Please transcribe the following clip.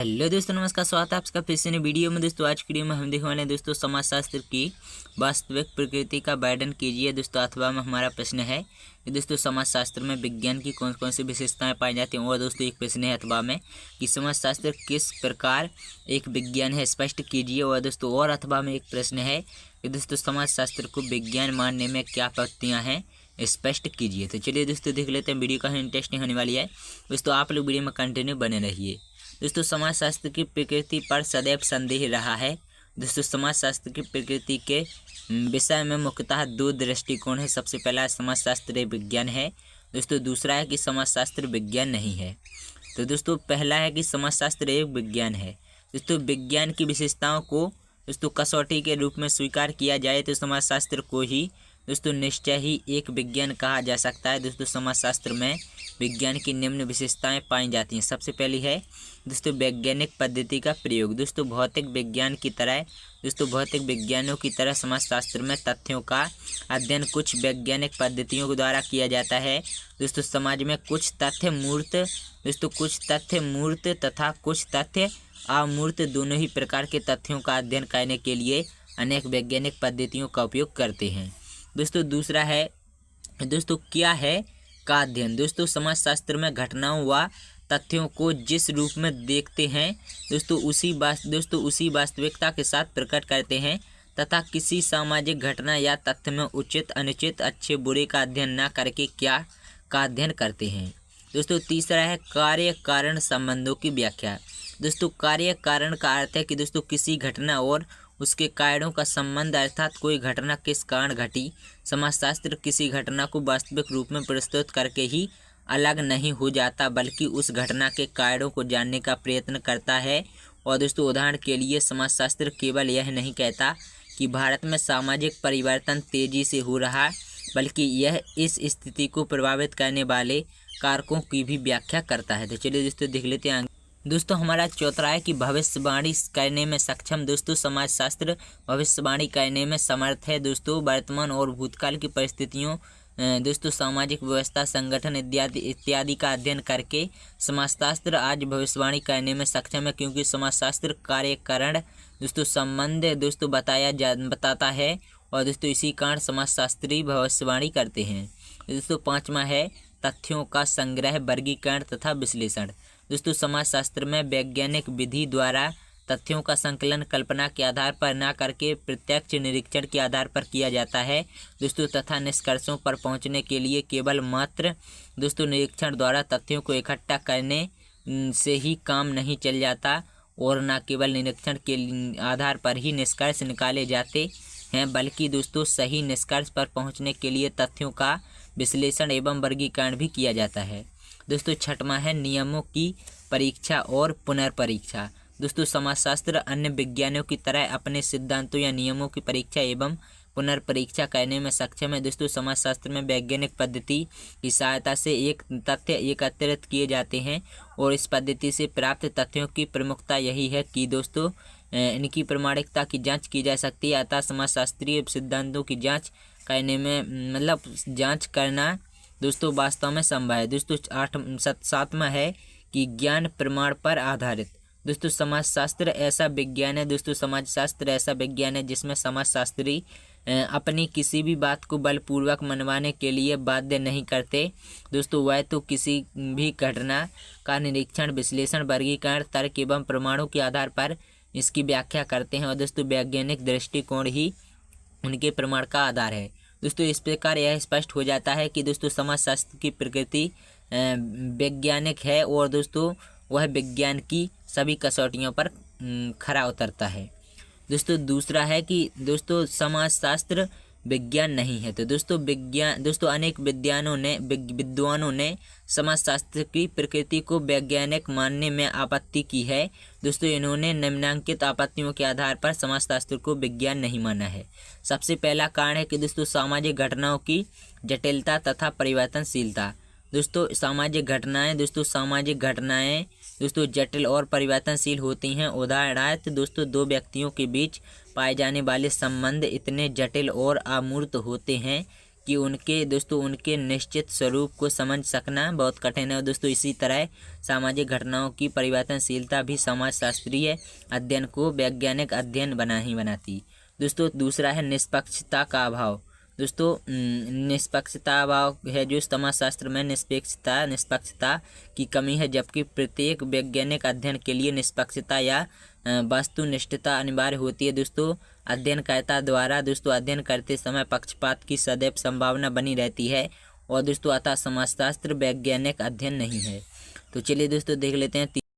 Hello दोस्तों, नमस्कार। स्वागत है आपका फिर से नई वीडियो में। दोस्तों आज की वीडियो में हम देखने वाले हैं दोस्तों समाजशास्त्र की वास्तविक प्रकृति का वर्णन कीजिए। दोस्तों अथवा में हमारा प्रश्न है कि दोस्तों समाजशास्त्र में विज्ञान की कौन कौन सी विशेषताएं पाई जाती हैं। और दोस्तों एक प्रश्न है अथवा में कि समाजशास्त्र किस प्रकार एक विज्ञान है, स्पष्ट कीजिए। और दोस्तों और अथवा में एक प्रश्न है कि दोस्तों समाजशास्त्र को विज्ञान मानने में क्या आपत्तियाँ हैं, स्पष्ट कीजिए। तो चलिए दोस्तों देख लेते हैं, वीडियो काफ़ी इंटरेस्टिंग होने वाली है। दोस्तों आप लोग वीडियो में कंटिन्यू बने रहिए। दोस्तों समाजशास्त्र की प्रकृति पर सदैव संदेह रहा है। दोस्तों समाजशास्त्र की प्रकृति के विषय में मुख्यतः दो दृष्टिकोण है। सबसे पहला समाजशास्त्र एक विज्ञान है। दोस्तों दूसरा है कि समाजशास्त्र विज्ञान नहीं है। तो दोस्तों पहला है कि समाजशास्त्र एक विज्ञान है। दोस्तों विज्ञान की विशेषताओं को दोस्तों कसौटी के रूप में स्वीकार किया जाए तो समाजशास्त्र को ही दोस्तों निश्चय ही एक विज्ञान कहा जा सकता है। दोस्तों समाजशास्त्र में विज्ञान की निम्न विशेषताएं पाई जाती हैं। सबसे पहली है दोस्तों वैज्ञानिक पद्धति का प्रयोग। दोस्तों भौतिक विज्ञान की तरह भौतिक विज्ञानों की तरह समाजशास्त्र में तथ्यों का अध्ययन कुछ वैज्ञानिक पद्धतियों के द्वारा किया जाता है। दोस्तों समाज में कुछ तथ्य मूर्त तथा कुछ तथ्य अमूर्त दोनों ही प्रकार के तथ्यों का अध्ययन करने के लिए अनेक वैज्ञानिक पद्धतियों का उपयोग करते हैं। दोस्तों दूसरा है दोस्तों क्या है का अध्ययन। दोस्तों समाजशास्त्र में घटनाओं व तथ्यों को जिस रूप में देखते हैं दोस्तों उसी वास्तविकता के साथ प्रकट करते हैं तथा किसी सामाजिक घटना या तथ्य में उचित अनुचित अच्छे बुरे का अध्ययन न करके क्या का अध्ययन करते हैं। दोस्तों तीसरा है कार्य कारण संबंधों की व्याख्या। दोस्तों कार्य कारण का अर्थ है कि दोस्तों किसी घटना और उसके कारणों का संबंध, अर्थात कोई घटना किस कारण घटी। समाजशास्त्र किसी घटना को वास्तविक रूप में प्रस्तुत करके ही अलग नहीं हो जाता, बल्कि उस घटना के कारणों को जानने का प्रयत्न करता है। और दोस्तों उदाहरण के लिए समाजशास्त्र केवल यह नहीं कहता कि भारत में सामाजिक परिवर्तन तेजी से हो रहा है, बल्कि यह इस स्थिति को प्रभावित करने वाले कारकों की भी व्याख्या करता है। तो चलिए दोस्तों देख लेते हैं। दोस्तों हमारा चौथा है कि भविष्यवाणी करने में सक्षम। दोस्तों समाजशास्त्र भविष्यवाणी करने में समर्थ है। दोस्तों वर्तमान और भूतकाल की परिस्थितियों दोस्तों सामाजिक व्यवस्था, संगठन इत्यादि का अध्ययन करके समाजशास्त्र आज भविष्यवाणी करने में सक्षम है, क्योंकि समाजशास्त्र कार्य कारण दोस्तों संबंध दोस्तों बताता है। और दोस्तों इसी कारण समाजशास्त्री भविष्यवाणी करते हैं। दोस्तों पाँचवा है तथ्यों का संग्रह, वर्गीकरण तथा विश्लेषण। दोस्तों समाजशास्त्र में वैज्ञानिक विधि द्वारा तथ्यों का संकलन कल्पना के आधार पर न करके प्रत्यक्ष निरीक्षण के आधार पर किया जाता है। दोस्तों तथा निष्कर्षों पर पहुंचने के लिए केवल मात्र दोस्तों निरीक्षण द्वारा तथ्यों को इकट्ठा करने से ही काम नहीं चल जाता, और न केवल निरीक्षण के आधार पर ही निष्कर्ष निकाले जाते हैं, बल्कि दोस्तों सही निष्कर्ष पर पहुँचने के लिए तथ्यों का विश्लेषण एवं वर्गीकरण भी किया जाता है। दोस्तों छठवां है नियमों की परीक्षा और पुनर्परीक्षा। दोस्तों समाजशास्त्र अन्य विज्ञानों की तरह अपने सिद्धांतों या नियमों की परीक्षा एवं पुनर्परीक्षा करने में सक्षम है। दोस्तों समाजशास्त्र में वैज्ञानिक पद्धति की सहायता से एक तथ्य एकत्रित किए जाते हैं, और इस पद्धति से प्राप्त तथ्यों की प्रमुखता यही है कि दोस्तों इनकी प्रामाणिकता की जांच की जा सकती है। अतः समाजशास्त्रीय सिद्धांतों की जांच करने में जांच करना दोस्तों वास्तव में संभव है। दोस्तों सातवां है कि ज्ञान प्रमाण पर आधारित। दोस्तों समाजशास्त्र ऐसा विज्ञान है जिसमें समाजशास्त्री अपनी किसी भी बात को बलपूर्वक मनवाने के लिए बाध्य नहीं करते। दोस्तों वह तो किसी भी घटना का निरीक्षण, विश्लेषण, वर्गीकरण, तर्क एवं प्रमाणों के आधार पर इसकी व्याख्या करते हैं, और दोस्तों वैज्ञानिक दृष्टिकोण ही उनके प्रमाण का आधार है। दोस्तों इस प्रकार यह स्पष्ट हो जाता है कि दोस्तों समाजशास्त्र की प्रकृति वैज्ञानिक है, और दोस्तों वह विज्ञान की सभी कसौटियों पर खरा उतरता है। दोस्तों दूसरा है कि दोस्तों समाजशास्त्र विज्ञान नहीं है। तो दोस्तों अनेक विद्वानों ने समाजशास्त्र की प्रकृति को वैज्ञानिक मानने में आपत्ति की है। दोस्तों इन्होंने निम्नलिखित आपत्तियों के आधार पर समाजशास्त्र को विज्ञान नहीं माना है। सबसे पहला कारण है कि दोस्तों सामाजिक घटनाओं की जटिलता तथा परिवर्तनशीलता। दोस्तों सामाजिक घटनाएं दोस्तों जटिल और परिवर्तनशील होती हैं। उदाहरणार्थ दोस्तों दो व्यक्तियों के बीच पाए जाने वाले संबंध इतने जटिल और अमूर्त होते हैं कि उनके निश्चित स्वरूप को समझ सकना बहुत कठिन है। और दोस्तों इसी तरह सामाजिक घटनाओं की परिवर्तनशीलता भी समाजशास्त्रीय अध्ययन को वैज्ञानिक अध्ययन बनाती। दोस्तों दूसरा है निष्पक्षता का अभाव। दोस्तों निष्पक्षता अभाव है जो समाजशास्त्र में निष्पक्षता की कमी है, जबकि प्रत्येक वैज्ञानिक अध्ययन के लिए निष्पक्षता या वस्तुनिष्ठता अनिवार्य होती है। दोस्तों अध्ययनकर्ता द्वारा अध्ययन करते समय पक्षपात की सदैव संभावना बनी रहती है और दोस्तों अतः समाजशास्त्र वैज्ञानिक अध्ययन नहीं है। तो चलिए दोस्तों देख लेते हैं